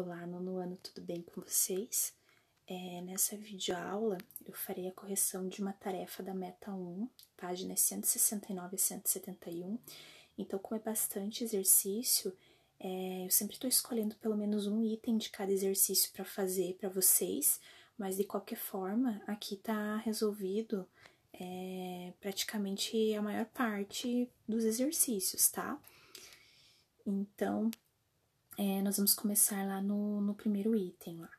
Olá, nono ano, tudo bem com vocês? Nessa videoaula eu farei a correção de uma tarefa da meta 1, páginas 169 a 171. Então, como é bastante exercício, eu sempre estou escolhendo pelo menos um item de cada exercício para fazer para vocês, mas de qualquer forma, aqui está resolvido praticamente a maior parte dos exercícios, tá? Então, nós vamos começar lá no primeiro item lá.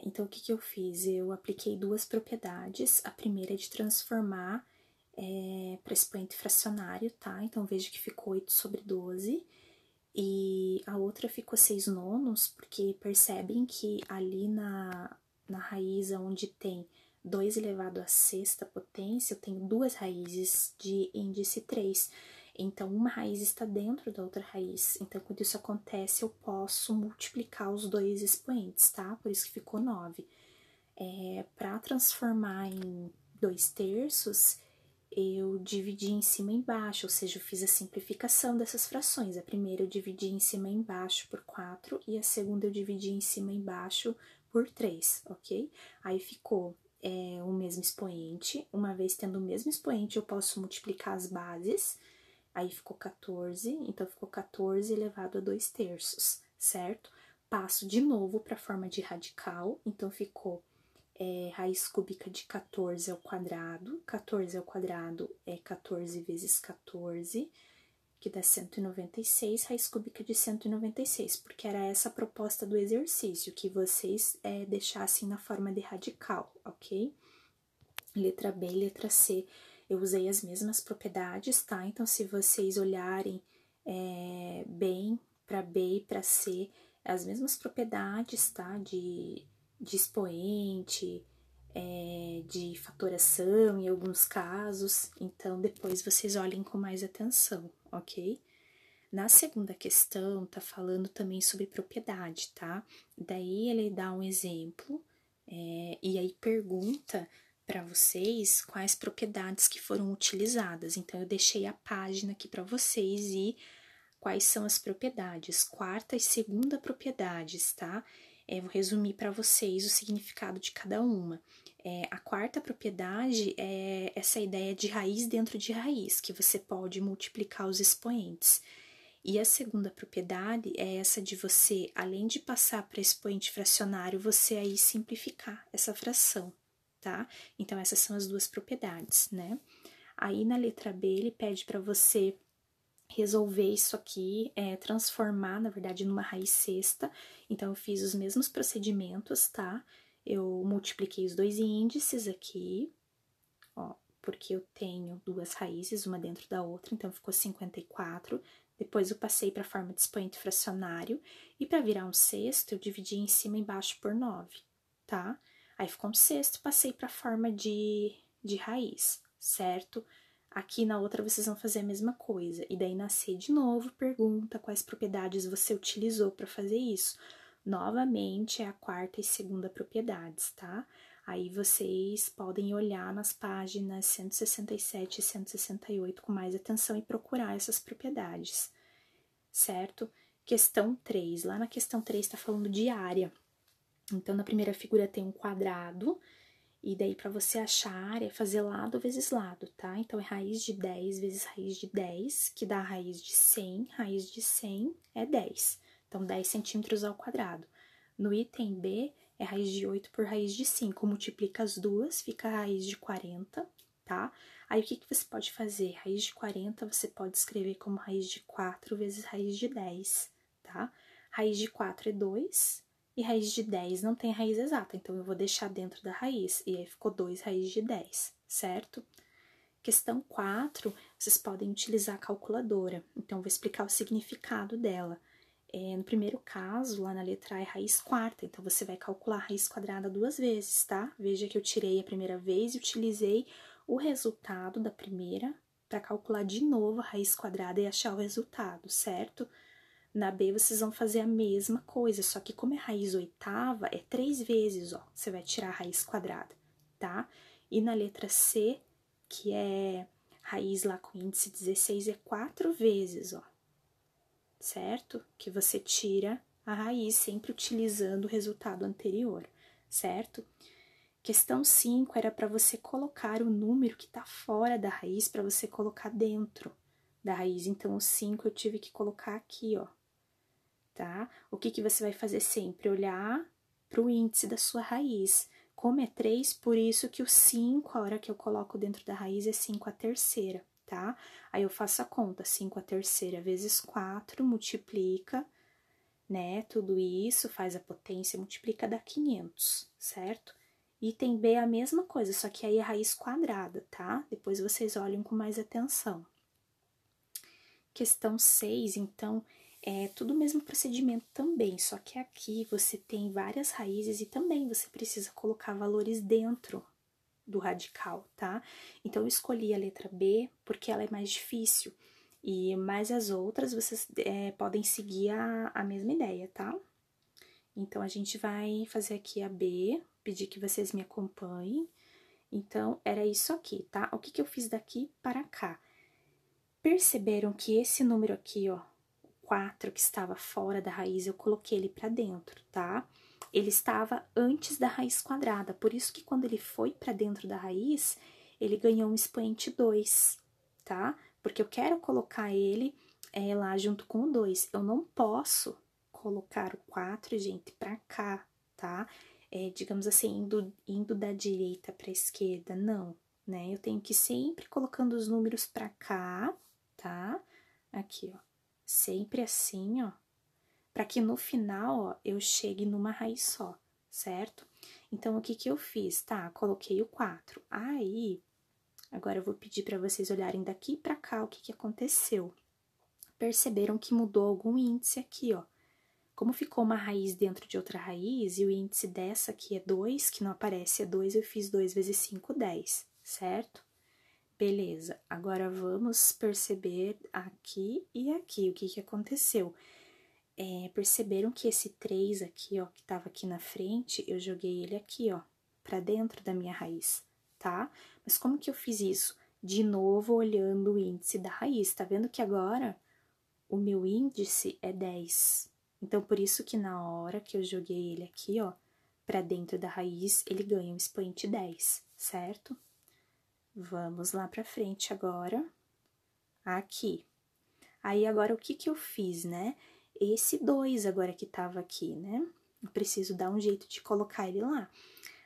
Então, o que eu fiz? Eu apliquei duas propriedades. A primeira é de transformar para expoente fracionário, tá? Então, veja que ficou 8 sobre 12. E a outra ficou 6 nonos, porque percebem que ali na raiz onde tem 2 elevado à sexta potência, eu tenho duas raízes de índice 3. Então, uma raiz está dentro da outra raiz. Então, quando isso acontece, eu posso multiplicar os dois expoentes, tá? Por isso que ficou 9. Para transformar em 2/3, eu dividi em cima e embaixo, ou seja, eu fiz a simplificação dessas frações. A primeira eu dividi em cima e embaixo por 4 e a segunda eu dividi em cima e embaixo por 3, ok? Aí ficou o mesmo expoente. Uma vez tendo o mesmo expoente, eu posso multiplicar as bases. Aí ficou 14, então ficou 14 elevado a 2/3, certo? Passo de novo para a forma de radical, então ficou raiz cúbica de 14 ao quadrado. 14 ao quadrado é 14 vezes 14, que dá 196, raiz cúbica de 196, porque era essa a proposta do exercício, que vocês deixassem na forma de radical, ok? Letra B e letra C, eu usei as mesmas propriedades, tá? Então, se vocês olharem bem para B e para C, as mesmas propriedades, tá? De expoente, de fatoração em alguns casos. Então, depois vocês olhem com mais atenção, ok? Na segunda questão, tá falando também sobre propriedade, tá? Daí ele dá um exemplo e aí pergunta para vocês quais propriedades que foram utilizadas. Então, eu deixei a página aqui para vocês e quais são as propriedades, quarta e segunda propriedades, tá? Vou resumir para vocês o significado de cada uma. A quarta propriedade é essa ideia de raiz dentro de raiz, que você pode multiplicar os expoentes. E a segunda propriedade é essa de você, além de passar para expoente fracionário, você aí simplificar essa fração, tá? Então, essas são as duas propriedades, né? Aí, na letra B, ele pede para você resolver isso aqui, transformar, na verdade, numa raiz sexta. Então, eu fiz os mesmos procedimentos, tá? Eu multipliquei os dois índices aqui, ó, porque eu tenho duas raízes, uma dentro da outra, então ficou 54. Depois eu passei para a forma de expoente fracionário, e para virar um sexto, eu dividi em cima e embaixo por 9, tá? Aí ficou um sexto, passei para a forma de raiz, certo? Aqui na outra vocês vão fazer a mesma coisa, e daí na C de novo, pergunta quais propriedades você utilizou para fazer isso. Novamente, é a quarta e segunda propriedades, tá? Aí vocês podem olhar nas páginas 167 e 168 com mais atenção e procurar essas propriedades, certo? Questão 3. Lá na questão 3 está falando de área. Então, na primeira figura tem um quadrado, e daí para você achar a área, é fazer lado vezes lado, tá? Então, é raiz de 10 vezes raiz de 10, que dá raiz de 100. Raiz de 100 é 10. Então, 10 centímetros ao quadrado. No item B, é raiz de 8 por raiz de 5. Multiplica as duas, fica a raiz de 40, tá? Aí, o que você pode fazer? Raiz de 40 você pode escrever como raiz de 4 vezes raiz de 10, tá? Raiz de 4 é 2 e raiz de 10 não tem raiz exata, então eu vou deixar dentro da raiz. E aí, ficou 2 raiz de 10, certo? Questão 4, vocês podem utilizar a calculadora. Então, eu vou explicar o significado dela. No primeiro caso, lá na letra A é raiz quarta, então você vai calcular a raiz quadrada duas vezes, tá? Veja que eu tirei a primeira vez e utilizei o resultado da primeira para calcular de novo a raiz quadrada e achar o resultado, certo? Na B, vocês vão fazer a mesma coisa, só que como é raiz oitava, é 3 vezes, ó, você vai tirar a raiz quadrada, tá? E na letra C, que é raiz lá com índice 16, é 4 vezes, ó, certo? Que você tira a raiz, sempre utilizando o resultado anterior, certo? Questão 5 era para você colocar o número que está fora da raiz para você colocar dentro da raiz. Então, o 5 eu tive que colocar aqui, ó, tá? O que que você vai fazer sempre? Olhar para o índice da sua raiz. Como é 3, por isso que o 5, a hora que eu coloco dentro da raiz, é 5 a terceira, tá? Aí eu faço a conta, 5 a terceira vezes 4, multiplica, né? Tudo isso, faz a potência, multiplica, dá 500, certo? Item B é a mesma coisa, só que aí é raiz quadrada, tá? Depois vocês olham com mais atenção. Questão 6, então, é tudo o mesmo procedimento também, só que aqui você tem várias raízes e também você precisa colocar valores dentro do radical, tá? Então, eu escolhi a letra B porque ela é mais difícil, e mais as outras vocês podem seguir a mesma ideia, tá? Então, a gente vai fazer aqui a B, pedir que vocês me acompanhem. Então, era isso aqui, tá? O que que eu fiz daqui para cá? Perceberam que esse número aqui, ó, 4 que estava fora da raiz, eu coloquei ele para dentro, tá? Ele estava antes da raiz quadrada, por isso que quando ele foi para dentro da raiz, ele ganhou um expoente 2, tá? Porque eu quero colocar ele lá junto com o 2. Eu não posso colocar o 4, gente, para cá, tá? Digamos assim, indo da direita para a esquerda, não, né? Eu tenho que ir sempre colocando os números para cá, tá? Aqui, ó, sempre assim, ó, para que no final, ó, eu chegue numa raiz só, certo? Então, o que que eu fiz? Tá, coloquei o 4. Aí, agora eu vou pedir para vocês olharem daqui para cá o que que aconteceu. Perceberam que mudou algum índice aqui, ó. Como ficou uma raiz dentro de outra raiz, e o índice dessa aqui é 2, que não aparece é 2, eu fiz 2 vezes 5, 10, certo? Beleza, agora vamos perceber aqui e aqui o que que aconteceu. Perceberam que esse 3 aqui, ó, que tava aqui na frente, eu joguei ele aqui, ó, pra dentro da minha raiz, tá? Mas como que eu fiz isso? De novo, olhando o índice da raiz, tá vendo que agora o meu índice é 10. Então, por isso que na hora que eu joguei ele aqui, ó, pra dentro da raiz, ele ganha um expoente 10, certo? Vamos lá pra frente agora, aqui. Aí, agora, o que que eu fiz, né? Esse 2 agora que tava aqui, né? Eu preciso dar um jeito de colocar ele lá.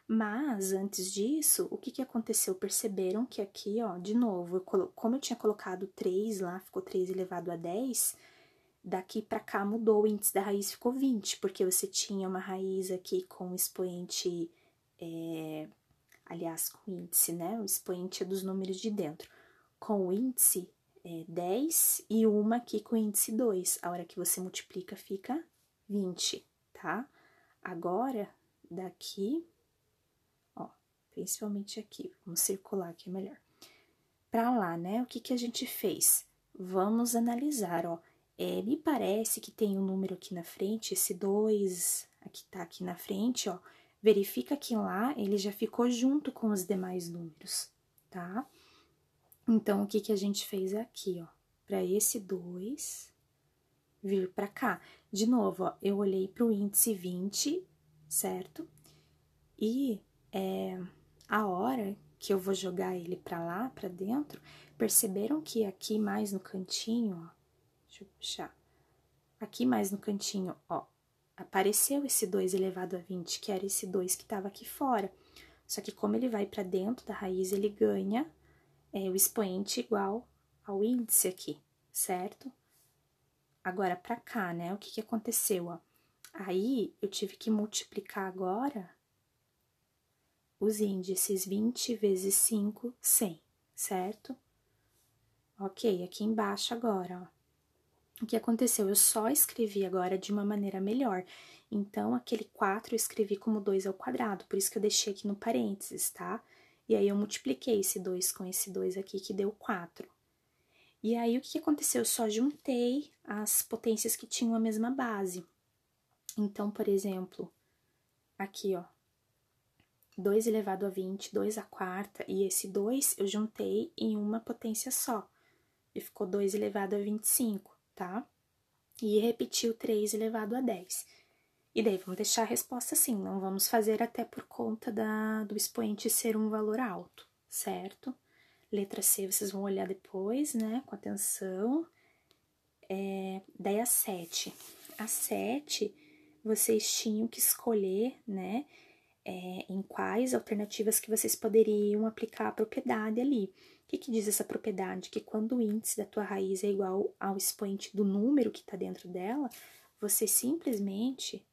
Mas, antes disso, o que que aconteceu? Perceberam que aqui, ó, de novo, como eu tinha colocado 3 lá, ficou 3 elevado a 10, daqui pra cá mudou, o índice da raiz ficou 20, porque você tinha uma raiz aqui com expoente, aliás, com índice, né? O expoente é dos números de dentro. Com o índice 10 e uma aqui com índice 2. A hora que você multiplica, fica 20, tá? Agora, daqui, ó, principalmente aqui, vamos circular aqui melhor. Pra lá, né? O que que a gente fez? Vamos analisar, ó. Me parece que tem um número aqui na frente, esse 2 aqui tá aqui na frente, ó. Verifica que lá ele já ficou junto com os demais números, tá? Então, o que que a gente fez aqui, ó? Para esse 2 vir para cá. De novo, ó, eu olhei para o índice 20, certo? E a hora que eu vou jogar ele para lá, para dentro, perceberam que aqui mais no cantinho, ó, deixa eu puxar, aqui mais no cantinho, ó, apareceu esse 2 elevado a 20, que era esse 2 que estava aqui fora. Só que como ele vai para dentro da raiz, ele ganha o expoente igual ao índice aqui, certo? Agora, para cá, né, o que que aconteceu, ó? Aí, eu tive que multiplicar agora os índices 20 vezes 5, 100, certo? Ok, aqui embaixo agora, ó. O que aconteceu? Eu só escrevi agora de uma maneira melhor. Então, aquele 4 eu escrevi como 2 ao quadrado, por isso que eu deixei aqui no parênteses, tá? E aí, eu multipliquei esse 2 com esse 2 aqui, que deu 4. E aí, o que aconteceu? Eu só juntei as potências que tinham a mesma base. Então, por exemplo, aqui, ó, 2 elevado a 20, 2 à quarta, e esse 2 eu juntei em uma potência só. E ficou 2 elevado a 25, tá? e repetir o 3 elevado a 10. E daí vamos deixar a resposta assim, não vamos fazer até por conta do expoente ser um valor alto, certo? Letra C vocês vão olhar depois, né, com atenção. Daí a 7. A 7, vocês tinham que escolher, né, em quais alternativas que vocês poderiam aplicar a propriedade ali. O que diz essa propriedade? Que quando o índice da tua raiz é igual ao expoente do número que está dentro dela, você simplesmente,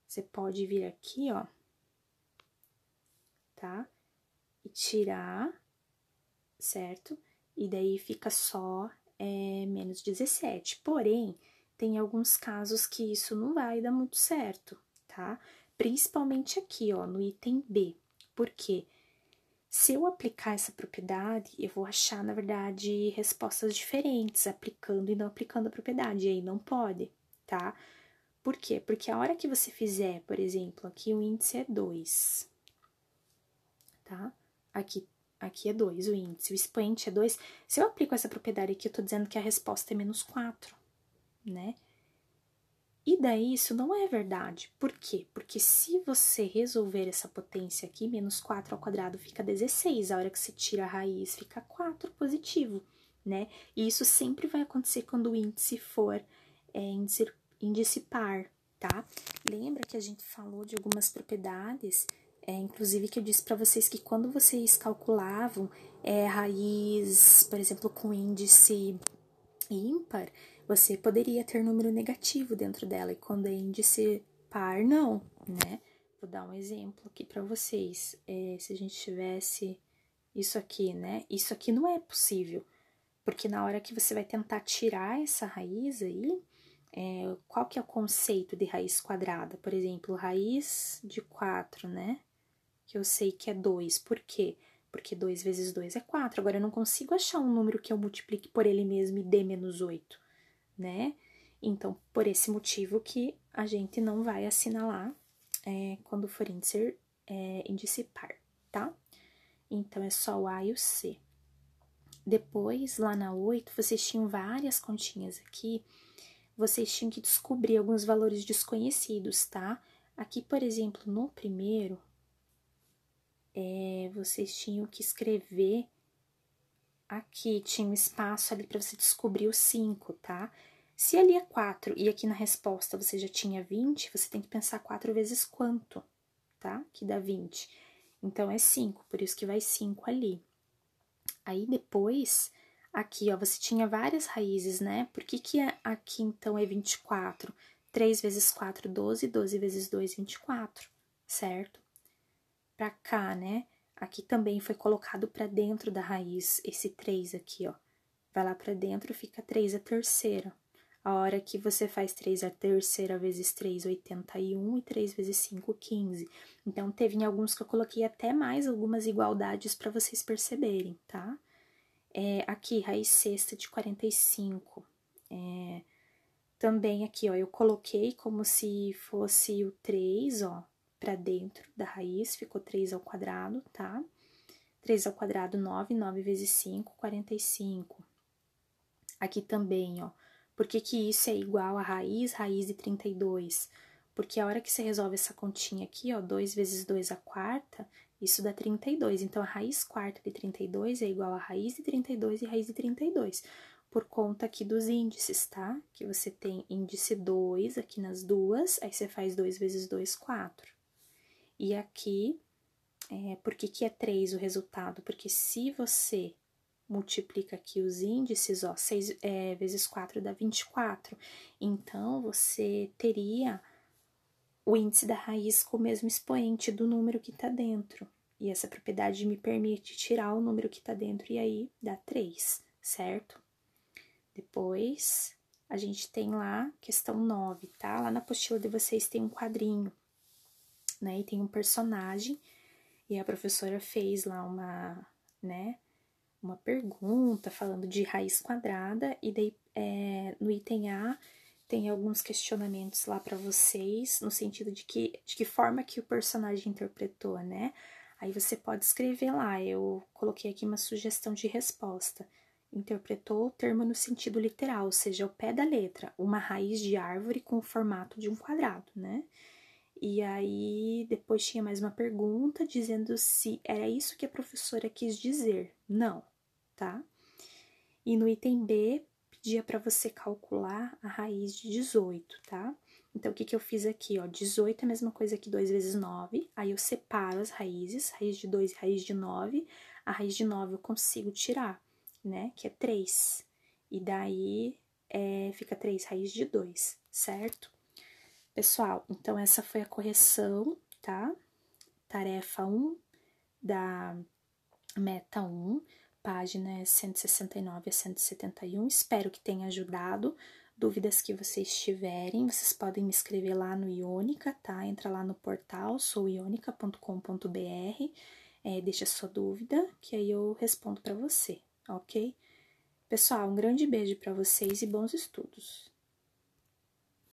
você pode vir aqui, ó, tá? E tirar, certo? E daí fica só menos 17. Porém, tem alguns casos que isso não vai dar muito certo, tá? Principalmente aqui, ó, no item B. Por quê? Se eu aplicar essa propriedade, eu vou achar, na verdade, respostas diferentes, aplicando e não aplicando a propriedade, e aí não pode, tá? Por quê? Porque a hora que você fizer, por exemplo, aqui o índice é 2, tá? Aqui é 2 o índice, o expoente é 2. Se eu aplico essa propriedade aqui, eu tô dizendo que a resposta é menos 4, né? E daí isso não é verdade. Por quê? Porque se você resolver essa potência aqui, menos 4 ao quadrado fica 16. A hora que você tira a raiz, fica 4 positivo, né? E isso sempre vai acontecer quando o índice for índice par, tá? Lembra que a gente falou de algumas propriedades, inclusive que eu disse para vocês que quando vocês calculavam raiz, por exemplo, com índice ímpar, você poderia ter número negativo dentro dela, e quando é índice par, não, né? Vou dar um exemplo aqui para vocês. Se a gente tivesse isso aqui, né? Isso aqui não é possível, porque na hora que você vai tentar tirar essa raiz aí, qual que é o conceito de raiz quadrada? Por exemplo, raiz de 4, né? Que eu sei que é 2. Por quê? Porque 2 vezes 2 é 4. Agora, eu não consigo achar um número que eu multiplique por ele mesmo e dê menos 8, né? Então, por esse motivo que a gente não vai assinalar quando for índice par, tá? Então, é só o A e o C. Depois, lá na 8, vocês tinham várias continhas aqui, vocês tinham que descobrir alguns valores desconhecidos, tá? Aqui, por exemplo, no primeiro, vocês tinham que escrever aqui, tinha um espaço ali para você descobrir o 5, tá? Se ali é 4 e aqui na resposta você já tinha 20, você tem que pensar 4 vezes quanto, tá? Que dá 20. Então, é 5, por isso que vai 5 ali. Aí, depois, aqui, ó, você tinha várias raízes, né? Por que aqui, então, é 24? 3 vezes 4, 12, 12 vezes 2, 24, certo? Pra cá, né? Aqui também foi colocado pra dentro da raiz, esse 3 aqui, ó. Vai lá pra dentro, fica 3 a terceira. A hora que você faz 3 a terceira vezes 3, 81, e 3 vezes 5, 15. Então, teve em alguns que eu coloquei até mais algumas igualdades pra vocês perceberem, tá? Aqui, raiz sexta de 45. Também aqui, ó, eu coloquei como se fosse o 3, ó, pra dentro da raiz, ficou 3 ao quadrado, tá? 3 ao quadrado, 9, 9 vezes 5, 45. Aqui também, ó, por que que isso é igual a raiz de 32? Porque a hora que você resolve essa continha aqui, ó, 2 vezes 2 a quarta, isso dá 32. Então, a raiz quarta de 32 é igual a raiz de 32 e raiz de 32. Por conta aqui dos índices, tá? Que você tem índice 2 aqui nas duas, aí você faz 2 vezes 2, 4. E aqui, por que que é 3 o resultado? Porque se você multiplica aqui os índices, ó, 6 vezes 4 dá 24. Então, você teria o índice da raiz com o mesmo expoente do número que tá dentro. E essa propriedade me permite tirar o número que tá dentro, e aí dá 3, certo? Depois, a gente tem lá questão 9, tá? Lá na apostila de vocês tem um quadrinho, né? E tem um personagem, e a professora fez lá uma pergunta falando de raiz quadrada, e daí no item A tem alguns questionamentos lá para vocês, no sentido de que forma que o personagem interpretou, né? Aí você pode escrever lá, eu coloquei aqui uma sugestão de resposta. interpretou o termo no sentido literal, ou seja, ao pé da letra, uma raiz de árvore com o formato de um quadrado, né? E aí, depois tinha mais uma pergunta dizendo se era isso que a professora quis dizer. Não, tá? E no item B, pedia para você calcular a raiz de 18, tá? Então, o que eu fiz aqui, ó? 18 é a mesma coisa que 2 vezes 9. Aí, eu separo as raízes, raiz de 2 e raiz de 9. A raiz de 9 eu consigo tirar, né? Que é 3. E daí, fica 3 raiz de 2, certo? Pessoal, então essa foi a correção, tá? Tarefa 1 da meta 1, página 169 a 171. Espero que tenha ajudado. Dúvidas que vocês tiverem, vocês podem me escrever lá no Ionica, tá? Entra lá no portal souionica.com.br, deixa sua dúvida, que aí eu respondo para você, ok? Pessoal, um grande beijo para vocês e bons estudos!